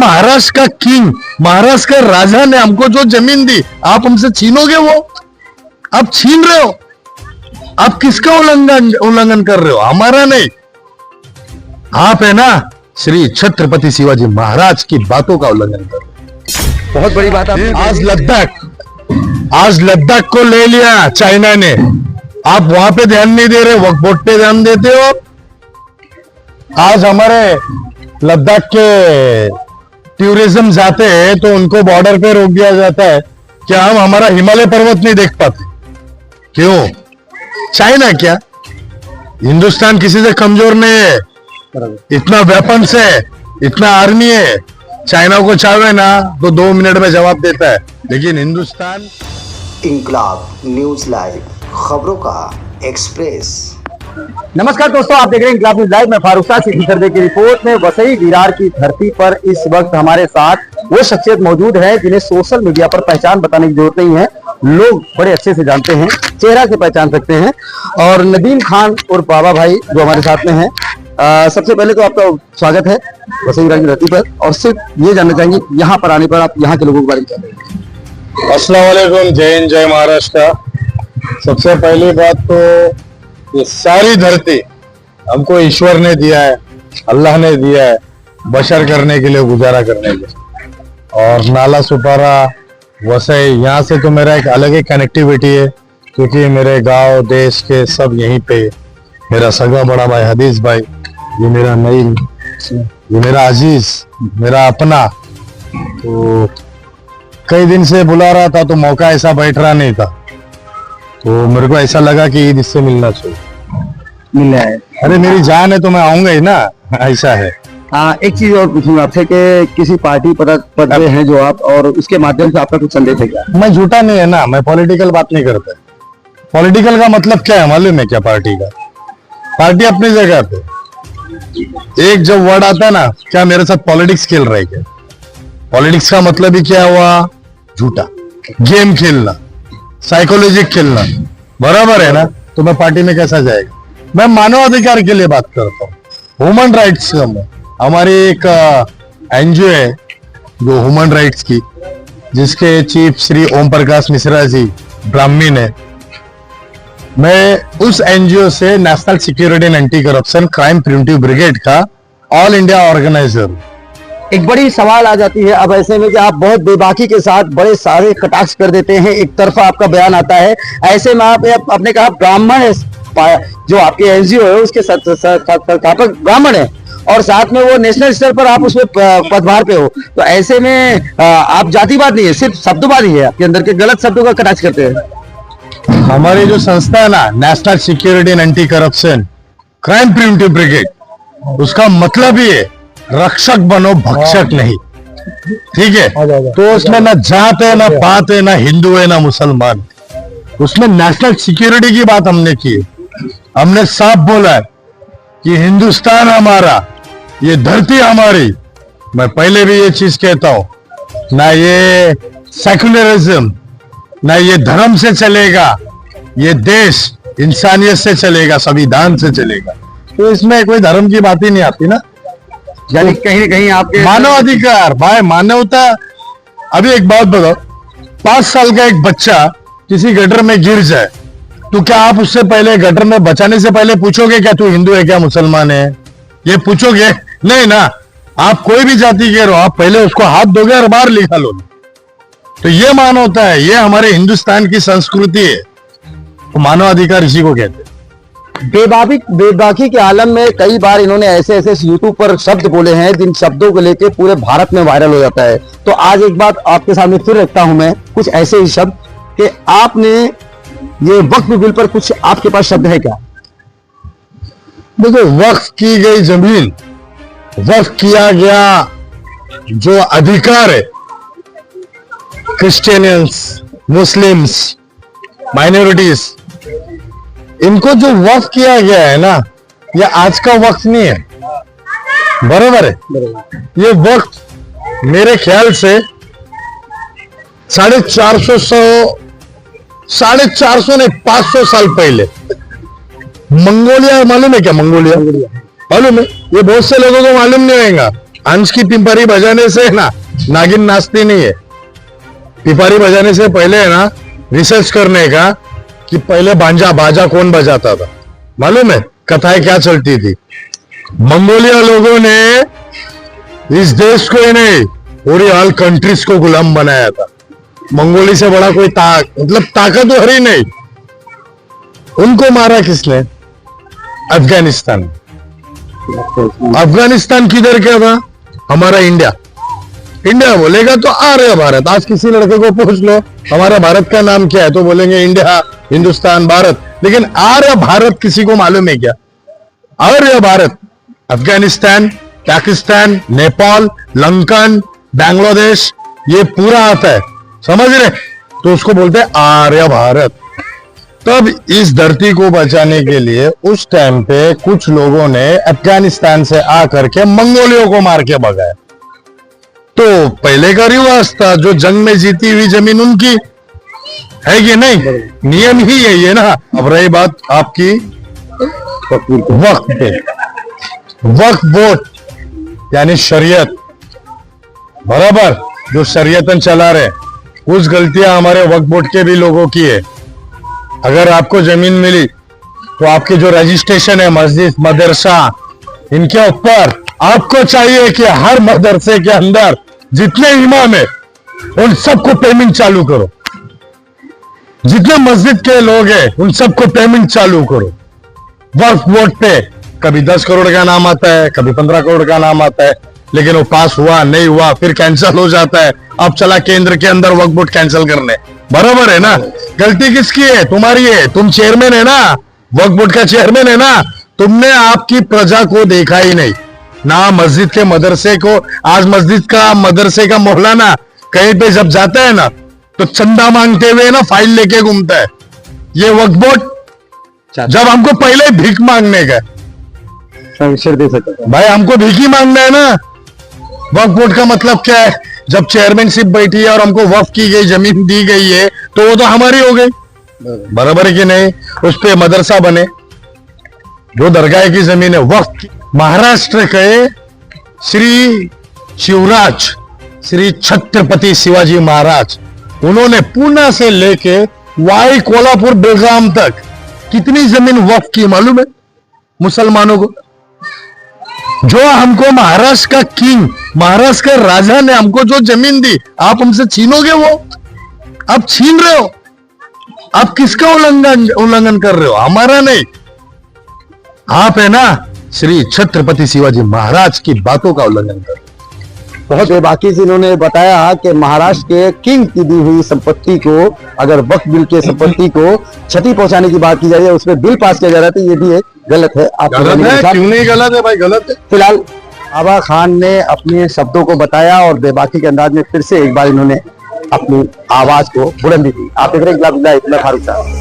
महाराष्ट्र का किंग, महाराष्ट्र का राजा ने हमको जो जमीन दी, आप हमसे छीनोगे? वो आप छीन रहे हो। आप किसका उल्लंघन कर रहे हो? हमारा नहीं। आप है ना श्री छत्रपति शिवाजी महाराज की बातों का उल्लंघन कर रहे हो। बहुत बड़ी बात आपने आज लद्दाख को ले लिया चाइना ने। आप वहां पे ध्यान नहीं दे रहे, वक्फ बोर्ड पे ध्यान देते हो। आज हमारे लद्दाख के टूरिज्म जाते हैं तो उनको बॉर्डर पे रोक दिया जाता है कि हम हमारा हिमालय पर्वत नहीं देख पाते। क्यों? चाइना क्या? हिंदुस्तान किसी से कमजोर नहीं है। इतना वेपन्स है, इतना आर्मी है। चाइना को चाहे ना तो 2 मिनट में जवाब देता है, लेकिन हिंदुस्तान। इंकलाब न्यूज लाइव, खबरों का एक्सप्रेस। नमस्कार दोस्तों, आप देख रहे हैं इंकलाब न्यूज लाइव में फारूक सिद्दीकी सरदे की रिपोर्ट में। वसई विरार की धरती पर इस वक्त हमारे साथ वो शख्सियत मौजूद है जिन्हें सोशल मीडिया पर पहचान बताने की जरूरत नहीं है। लोग बड़े अच्छे से जानते हैं, चेहरा से पहचान सकते हैं। और नदीम खान और बाबा भाई जो हमारे साथ में हैं। सबसे पहले तो आपका स्वागत है वसई विरार की धरती पर, और सिर्फ ये जानना चाहेंगे यहाँ पर आने पर आप यहाँ के लोगों के बारे में क्या कहेंगे? अस्सलाम वालेकुम, जय हिंद, जय महाराष्ट्र। सबसे पहली बात तो ये सारी धरती हमको ईश्वर ने दिया है, अल्लाह ने दिया है बशर करने के लिए, गुजारा करने के लिए। और नाला सुपारा वसई, यहाँ से तो मेरा एक अलग ही कनेक्टिविटी है, क्योंकि मेरे गांव देश के सब यहीं पे। मेरा सगा बड़ा भाई हदीस भाई, ये मेरा नईम, ये मेरा अजीज, मेरा अपना। तो कई दिन से बुला रहा था तो मौका ऐसा बैठ रहा नहीं था, तो मेरे को ऐसा लगा कि ईद इससे मिलना चाहिए। मिलना है? अरे मेरी जान है तो मैं आऊंगा ही ना, ऐसा है। हाँ, एक चीज और पूछूंगा आपसे कि किसी पार्टी पद पे हैं जो आप, और उसके माध्यम से आपका कुछ संदेश है क्या? मैं झूठा नहीं है ना, मैं पॉलिटिकल बात नहीं करता। पॉलिटिकल का मतलब क्या है मालूम है क्या? पार्टी का, पार्टी अपनी जगह पे। एक जब वर्ड आता है ना, क्या मेरे साथ पॉलिटिक्स खेल रहे क्या? पॉलिटिक्स का मतलब ही क्या हुआ? झूठा गेम खेलना, साइकोलॉजी खेलना, बराबर है ना? तो मैं पार्टी में कैसा जाएगा? मैं मानवाधिकार के लिए बात करता हूँ, ह्यूमन राइट्स का। हमारी एक एनजीओ है जो ह्यूमन राइट्स की, जिसके चीफ श्री ओम प्रकाश मिश्रा जी ब्राह्मीण है। मैं उस एनजीओ से national security and anti corruption crime preventive brigade का ऑल इंडिया ऑर्गेनाइजर हूँ। एक बड़ी सवाल आ जाती है अब ऐसे में कि आप बहुत बेबाकी के साथ बड़े सारे कटाक्ष कर देते हैं, एक तरफा आपका बयान आता है। ऐसे में आपने कहा ब्राह्मण है, जो आपके एनजीओ है उसके संस्थापक ब्राह्मण है, और साथ में वो नेशनल स्तर पर आप उसमें पदभार पे हो। तो ऐसे में आप जातिवाद नहीं है, सिर्फ शब्दवाद ही है आपके अंदर के, गलत शब्दों का कटाक्ष करते हैं। हमारी जो संस्था है ना, national security and anti corruption crime preventive brigade, उसका मतलब ही है रक्षक बनो, भक्षक नहीं। ठीक है? तो उसमें ना जात है, ना पात है, ना हिंदू है, ना मुसलमान। उसमें नेशनल सिक्योरिटी की बात हमने की। हमने साफ बोला है कि हिंदुस्तान हमारा, ये धरती हमारी। मैं पहले भी ये चीज कहता हूं, ना ये सेक्युलरिज्म, ना ये धर्म से चलेगा, ये देश इंसानियत से चलेगा, संविधान से चलेगा। तो इसमें कोई धर्म की बात ही नहीं आती ना। यानी कहीं ना कहीं आपके मानव अधिकार, भाई मानवता। अभी एक बात बताओ, 5 साल का एक बच्चा किसी गटर में गिर जाए तो क्या आप उससे पहले, गटर में बचाने से पहले पूछोगे क्या तू हिंदू है क्या मुसलमान है? ये पूछोगे नहीं ना। आप कोई भी जाति के रहो, आप पहले उसको हाथ दोगे और बाहर निकालो। तो ये मानवता है, ये हमारे हिंदुस्तान की संस्कृति है। तो मानव अधिकार इसी को कहते हैं। बेबाकी के आलम में कई बार इन्होंने ऐसे यूट्यूब पर शब्द बोले हैं जिन शब्दों को लेके पूरे भारत में वायरल हो जाता है। तो आज एक बात आपके सामने फिर रखता हूं मैं, कुछ ऐसे ही शब्द कि आपने ये वक्फ बिल पर कुछ आपके पास शब्द है क्या? देखो, वक्फ की गई जमीन, वक्फ किया गया जो अधिकार है, क्रिश्चियंस, मुस्लिम्स, माइनॉरिटीज, इनको जो वक्फ किया गया है ना, ये आज का वक्त नहीं है। बराबर है? ये वक्त मेरे ख्याल से 450 नहीं 500 साल पहले मंगोलिया, मालूम है क्या मंगोलिया? मालूम है? ये बहुत से लोगों को मालूम नहीं होगा। हंस की पिंपरी बजाने से ना नागिन नाचती नहीं है। पिंपरी बजाने से पहले है ना रिसर्च करने का कि पहले बाजा कौन बजाता था, मालूम है कथाएं क्या चलती थी। मंगोलिया लोगों ने इस देश को ही नहीं पूरी ऑल कंट्रीज को गुलाम बनाया था। मंगोली से बड़ा कोई मतलब ताकतवर ही नहीं। उनको मारा किसने? अफगानिस्तान। अफगानिस्तान किधर क्या था? हमारा इंडिया। इंडिया बोलेगा तो आर्य भारत। आज किसी लड़के को पूछ लो हमारा भारत का नाम क्या है तो बोलेंगे इंडिया, हिंदुस्तान, भारत। लेकिन आर्य भारत किसी को मालूम है क्या? आर्य भारत अफगानिस्तान, पाकिस्तान, नेपाल, लंकन, बांग्लादेश, ये पूरा आता है, समझ रहे? तो उसको बोलते हैं आर्य भारत। तब इस धरती को बचाने के लिए उस टाइम पे कुछ लोगों ने अफगानिस्तान से आकर के मंगोलियों को मार के भगाया। तो पहले का रिवाज था, जो जंग में जीती हुई जमीन उनकी है कि नहीं? नियम ही यही है ना। अब रही बात आपकी वक्फ पे, वक्फ बोर्ड यानी शरीयत, बराबर जो शरीयतन चला रहे, कुछ गलतियां हमारे वक्फ बोर्ड के भी लोगों की है। अगर आपको जमीन मिली तो आपके जो रजिस्ट्रेशन है मस्जिद, मदरसा, इनके ऊपर आपको चाहिए कि हर मदरसे के अंदर जितने इमाम है उन सबको पेमेंट चालू करो। जितने मस्जिद के लोग हैं उन सबको पेमेंट चालू करो। वक्फ बोर्ड पे कभी 10 करोड़ का नाम आता है, कभी 15 करोड़ का नाम आता है, लेकिन वो पास हुआ नहीं हुआ, फिर कैंसिल हो जाता है। अब चला केंद्र के अंदर वक्फ बोर्ड कैंसिल करने, बराबर है ना? गलती किसकी है? तुम्हारी है। तुम चेयरमैन है ना, वक्फ बोर्ड का चेयरमैन है ना। तुमने आपकी प्रजा को देखा ही नहीं ना। मस्जिद के मदरसे को, आज मस्जिद का मदरसे का मौलाना कहीं पे जब जाता है ना तो चंदा मांगते हुए ना फाइल लेके घूमता है। ये वक्फ बोर्ड जब हमको पहले भीख मांगने का दे सकता भाई, हमको भीख ही मांगना है ना। वक्फ बोर्ड का मतलब क्या है? जब चेयरमैनशिप बैठी है और हमको वक्फ की गई जमीन दी गई है तो वो तो हमारी हो गई, बराबर है कि नहीं? उस पे मदरसा बने, जो दरगाह की जमीन है वक्फ की। महाराष्ट्र के श्री शिवराज, श्री छत्रपति शिवाजी महाराज, उन्होंने पुणे से लेके वाई कोल्हापुर बेलगाम तक कितनी जमीन वक्फ की मालूम है मुसलमानों को? जो हमको महाराष्ट्र का किंग, महाराष्ट्र का राजा ने हमको जो जमीन दी, आप हमसे छीनोगे? वो आप छीन रहे हो। आप किसका उल्लंघन कर रहे हो? हमारा नहीं। आप है ना श्री छत्रपति शिवाजी महाराज की बातों का उल्लंघन कर रहे हो। बहुत बाकी से इन्होंने बताया कि महाराष्ट्र के किंग की दी हुई संपत्ति को, अगर वक्फ बिल के संपत्ति को क्षति पहुंचाने की बात की जा रही है, उसमें बिल पास किया जा रहा है, तो ये भी एक गलत है। आप गलत है? क्यों नहीं गलत है भाई? गलत है। फिलहाल आबा खान ने अपने शब्दों को बताया और बेबाकी के अंदाज में फिर से एक बार इन्होंने अपनी आवाज को बुलंदी दी। आप देख रहे हैं इंकलाब लाइव, मैं फारूक साहब।